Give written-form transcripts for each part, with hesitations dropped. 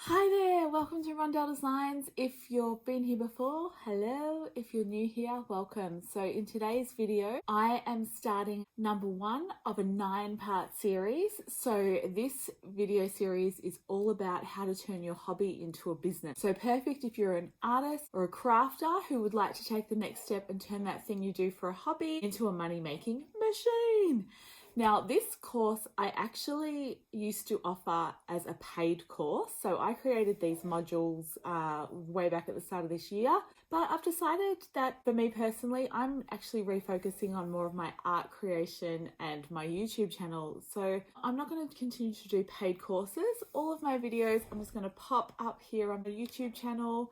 Hi there, welcome to Rondell Designs. If you've been here before, hello. If you're new here, welcome. So in today's video, I am starting number 1 of a 9-part series. So this video series is all about how to turn your hobby into a business. So perfect if you're an artist or a crafter who would like to take the next step and turn that thing you do for a hobby into a money-making machine. Now, this course I actually used to offer as a paid course. So I created these modules way back at the start of this year. But I've decided that for me personally, I'm actually refocusing on more of my art creation and my YouTube channel. So I'm not going to continue to do paid courses. All of my videos I'm just going to pop up here on the YouTube channel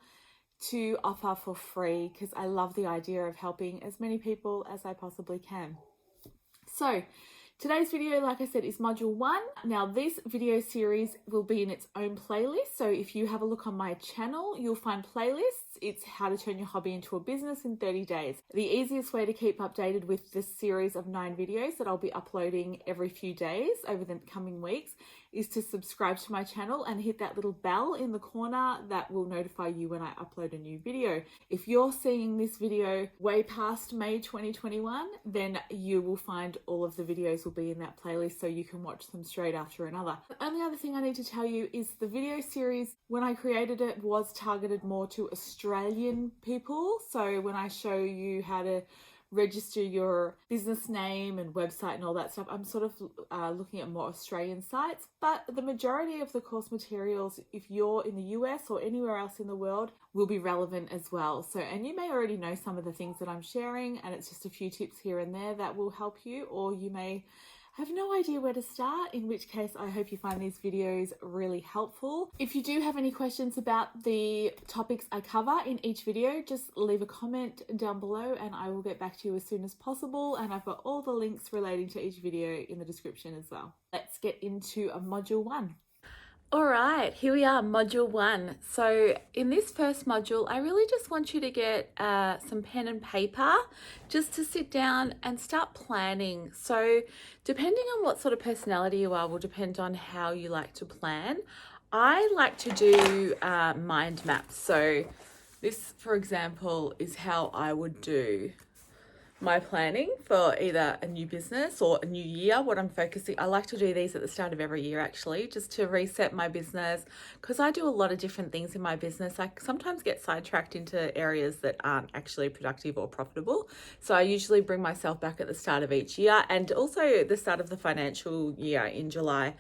to offer for free because I love the idea of helping as many people as I possibly can. So today's video, like I said, is module 1. Now this video series will be in its own playlist. So if you have a look on my channel, you'll find playlists. It's how to turn your hobby into a business in 30 days. The easiest way to keep updated with this series of 9 videos that I'll be uploading every few days over the coming weeks is to subscribe to my channel and hit that little bell in the corner that will notify you when I upload a new video. If you're seeing this video way past May 2021, then you will find all of the videos will be in that playlist so you can watch them straight after another. The only other thing I need to tell you is the video series, when I created it, was targeted more to Australian people. So when I show you how to register your business name and website and all that stuff, I'm sort of looking at more Australian sites, but the majority of the course materials, if you're in the US or anywhere else in the world, will be relevant as well. So, and you may already know some of the things that I'm sharing, and it's just a few tips here and there that will help you, or you may have no idea where to start, in which case I hope you find these videos really helpful. If you do have any questions about the topics I cover in each video, just leave a comment down below and I will get back to you as soon as possible. And I've got all the links relating to each video in the description as well. Let's get into module 1. All right, here we are, module 1. So in this first module, I really just want you to get some pen and paper just to sit down and start planning. So depending on what sort of personality you are will depend on how you like to plan. I like to do mind maps. So this, for example, is how I would do my planning for either a new business or a new year, what I'm focusing. I like to do these at the start of every year actually, just to reset my business, because I do a lot of different things in my business. I sometimes get sidetracked into areas that aren't actually productive or profitable. So I usually bring myself back at the start of each year and also the start of the financial year in July,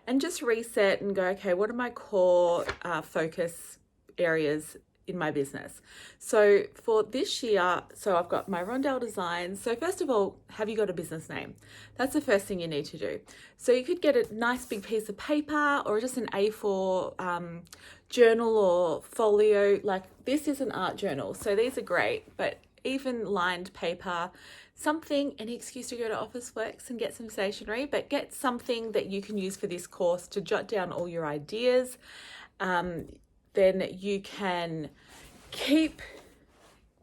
and just reset and go, okay, what are my core focus areas in my business? So for this year, so I've got my Rondell Designs. So first of all, have you got a business name? That's the first thing you need to do. So you could get a nice big piece of paper or just an A4 journal or folio. Like this is an art journal, so these are great, but even lined paper, something, any excuse to go to Officeworks and get some stationery, but get something that you can use for this course to jot down all your ideas. Then you can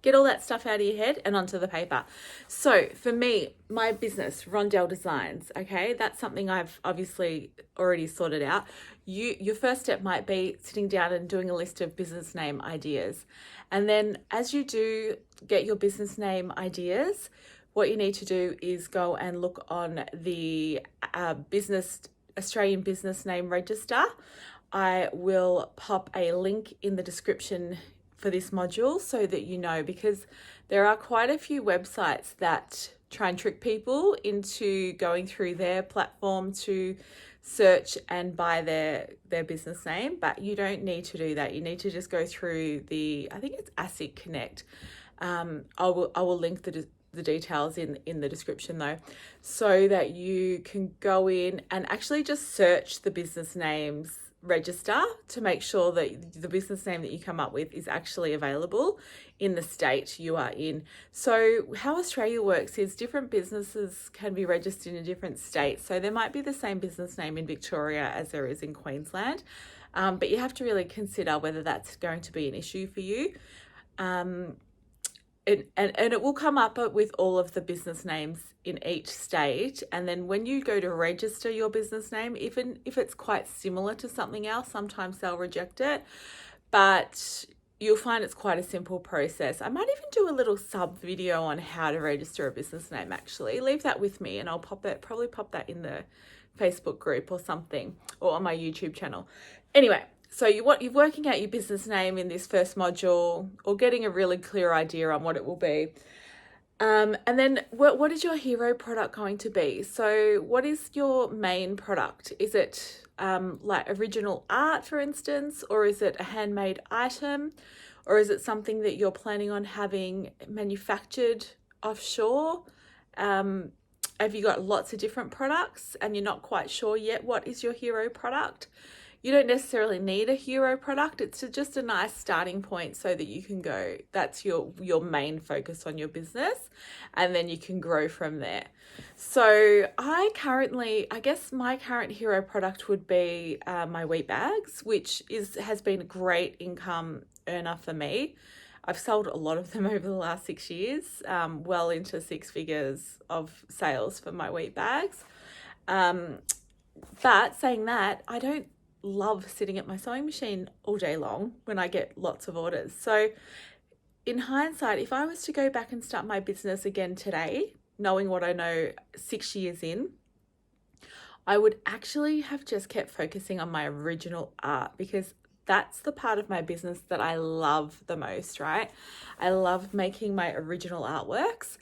get all that stuff out of your head and onto the paper. So for me, my business, Rondell Designs, okay, that's something I've obviously already sorted out. Your first step might be sitting down and doing a list of business name ideas. And then as you do get your business name ideas, what you need to do is go and look on the Australian Business Name Register. I will pop a link in the description for this module so that you know, because there are quite a few websites that try and trick people into going through their platform to search and buy their business name, but you don't need to do that. You need to just go through I think it's ASIC Connect. I will link the details in the description though, so that you can go in and actually just search the business names register to make sure that the business name that you come up with is actually available in the state you are in. So how Australia works is different businesses can be registered in a different state. So there might be the same business name in Victoria as there is in Queensland, but you have to really consider whether that's going to be an issue for you. and it will come up with all of the business names in each state. And then when you go to register your business name, even if it's quite similar to something else, sometimes they'll reject it, but you'll find it's quite a simple process. I might even do a little sub video on how to register a business name. Actually, leave that with me and I'll probably pop that in the Facebook group or something, or on my YouTube channel. Anyway, so you're working out your business name in this first module, or getting a really clear idea on what it will be. And then what is your hero product going to be? So what is your main product? Is it like original art, for instance, or is it a handmade item, or is it something that you're planning on having manufactured offshore? Have you got lots of different products and you're not quite sure yet what is your hero product? You don't necessarily need a hero product. It's just a nice starting point so that you can go, that's your main focus on your business, and then you can grow from there. So I guess my current hero product would be my wheat bags, which has been a great income earner for me. I've sold a lot of them over the last 6 years, well into 6 figures of sales for my wheat bags. But saying that, I don't love sitting at my sewing machine all day long when I get lots of orders. So in hindsight, if I was to go back and start my business again today, knowing what I know 6 years in, I would actually have just kept focusing on my original art, because that's the part of my business that I love the most, right? I love making my original artworks.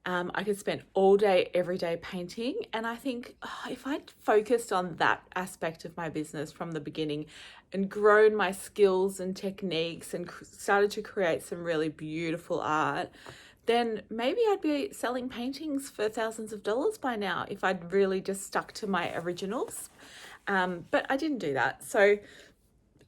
I could spend all day, every day painting. And I think if I'd focused on that aspect of my business from the beginning and grown my skills and techniques and started to create some really beautiful art, then maybe I'd be selling paintings for thousands of dollars by now if I'd really just stuck to my originals. But I didn't do that. So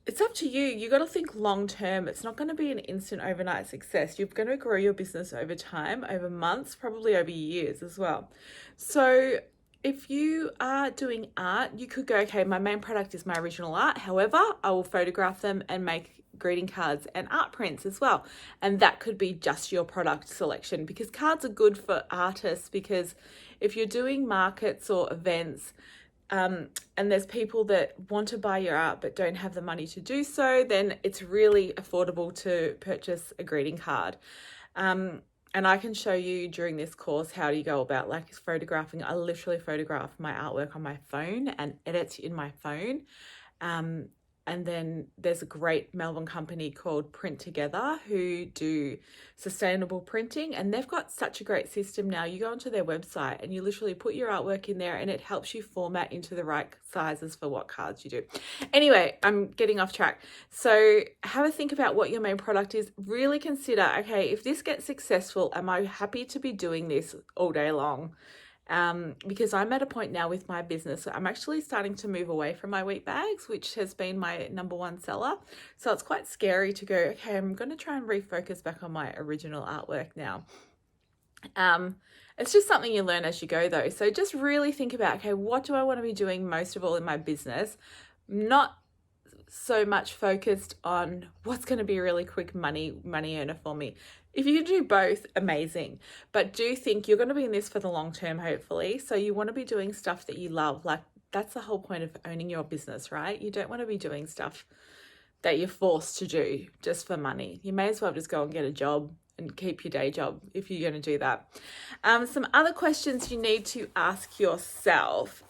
it's up to you. You got to think long term. It's not going to be an instant overnight success. You're going to grow your business over time, over months, probably over years as well. So if you are doing art, you could go, okay, my main product is my original art. However, I will photograph them and make greeting cards and art prints as well. And that could be just your product selection, because cards are good for artists, because if you're doing markets or events, and there's people that want to buy your art but don't have the money to do so, then it's really affordable to purchase a greeting card. And I can show you during this course how do you go about like photographing. I literally photograph my artwork on my phone and edit in my phone. And then there's a great Melbourne company called Print Together who do sustainable printing, and they've got such a great system now. You go onto their website and you literally put your artwork in there and it helps you format into the right sizes for what cards you do. Anyway, I'm getting off track. So have a think about what your main product is. Really consider, okay, if this gets successful, am I happy to be doing this all day long? Because I'm at a point now with my business, I'm actually starting to move away from my wheat bags, which has been my number one seller. So it's quite scary to go, okay, I'm going to try and refocus back on my original artwork now. It's just something you learn as you go though. So just really think about, okay, what do I want to be doing most of all in my business? Not so much focused on what's going to be a really quick money earner for me. If you can do both, amazing. But do think you're going to be in this for the long term, hopefully. So you want to be doing stuff that you love. Like that's the whole point of owning your business, right? You don't want to be doing stuff that you're forced to do just for money. You may as well just go and get a job and keep your day job if you're going to do that. Some other questions you need to ask yourself.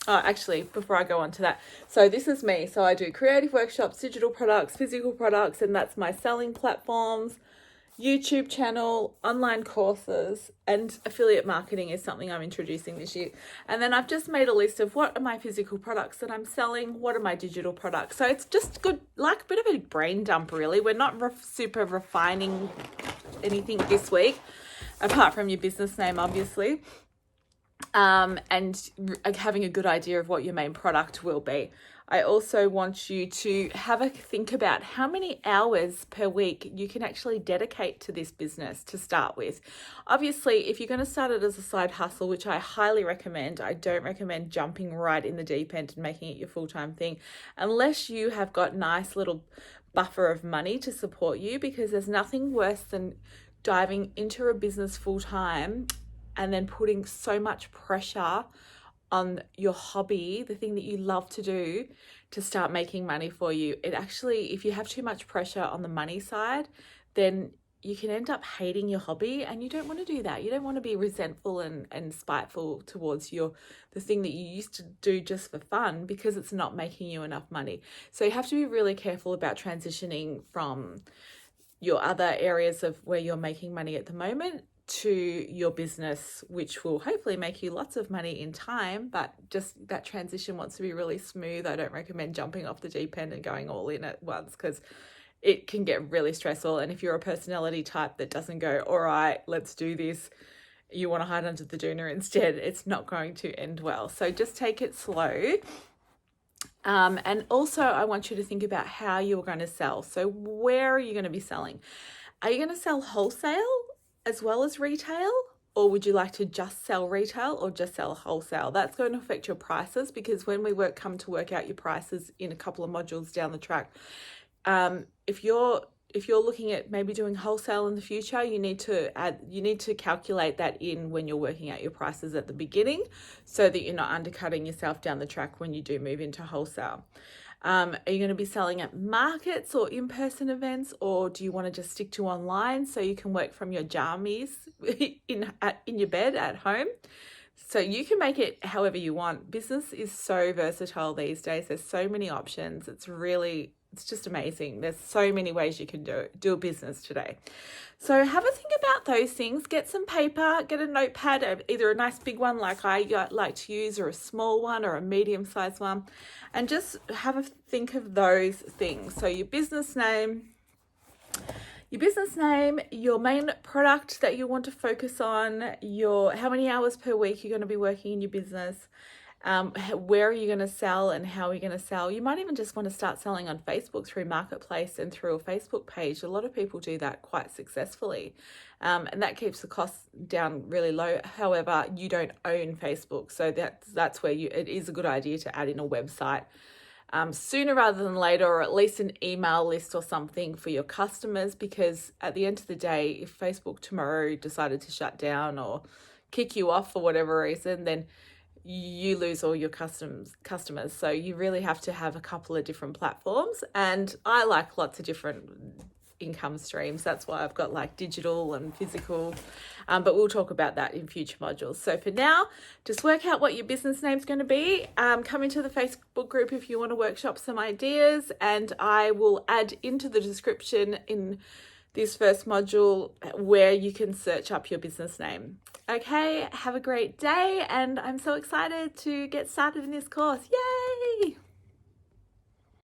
Actually, before I go on to that, so this is me. So I do creative workshops, digital products, physical products, and that's my selling platforms, YouTube channel, online courses, and affiliate marketing is something I'm introducing this year. And then I've just made a list of what are my physical products that I'm selling, what are my digital products. So it's just good, like a bit of a brain dump, really. We're not super refining anything this week, apart from your business name, obviously. And having a good idea of what your main product will be. I also want you to have a think about how many hours per week you can actually dedicate to this business to start with. Obviously, if you're going to start it as a side hustle, which I highly recommend, I don't recommend jumping right in the deep end and making it your full-time thing unless you have got nice little buffer of money to support you, because there's nothing worse than diving into a business full-time and then putting so much pressure on your hobby, the thing that you love to do, to start making money for you. It actually, if you have too much pressure on the money side, then you can end up hating your hobby, and you don't want to do that. You don't want to be resentful and spiteful towards the thing that you used to do just for fun because it's not making you enough money. So you have to be really careful about transitioning from your other areas of where you're making money at the moment to your business, which will hopefully make you lots of money in time, but just that transition wants to be really smooth. I don't recommend jumping off the deep end and going all in at once, because it can get really stressful. And if you're a personality type that doesn't go, all right, let's do this, you want to hide under the doona instead, it's not going to end well. So just take it slow. And also I want you to think about how you're going to sell. So where are you going to be selling? Are you going to sell wholesale as well as retail? Or would you like to just sell retail or just sell wholesale? That's going to affect your prices, because when we come to work out your prices in a couple of modules down the track, if you're looking at maybe doing wholesale in the future, you need to calculate that in when you're working out your prices at the beginning, so that you're not undercutting yourself down the track when you do move into wholesale. Are you going to be selling at markets or in-person events, or do you want to just stick to online so you can work from your jammies in your bed at home? So you can make it however you want. Business is so versatile these days. There's so many options. It's just amazing. There's so many ways you can do a business today. So have a think about those things. Get some paper, get a notepad, either a nice big one like I like to use, or a small one, or a medium-sized one, and just have a think of those things. So your business name, your main product that you want to focus on, how many hours per week you're going to be working in your business, where are you going to sell and how are you going to sell. You might even just want to start selling on Facebook through Marketplace and through a Facebook page. A lot of people do that quite successfully, and that keeps the costs down really low. However, you don't own Facebook, so that's where it is a good idea to add in a website sooner rather than later, or at least an email list or something for your customers, because at the end of the day, if Facebook tomorrow decided to shut down or kick you off for whatever reason, then you lose all your customers. So you really have to have a couple of different platforms, and I like lots of different income streams. That's why I've got like digital and physical, but we'll talk about that in future modules. So for now, just work out what your business name's going to be. Come into the Facebook group if you want to workshop some ideas, and I will add into the description in this first module where you can search up your business name. Okay, have a great day, and I'm so excited to get started in this course. Yay!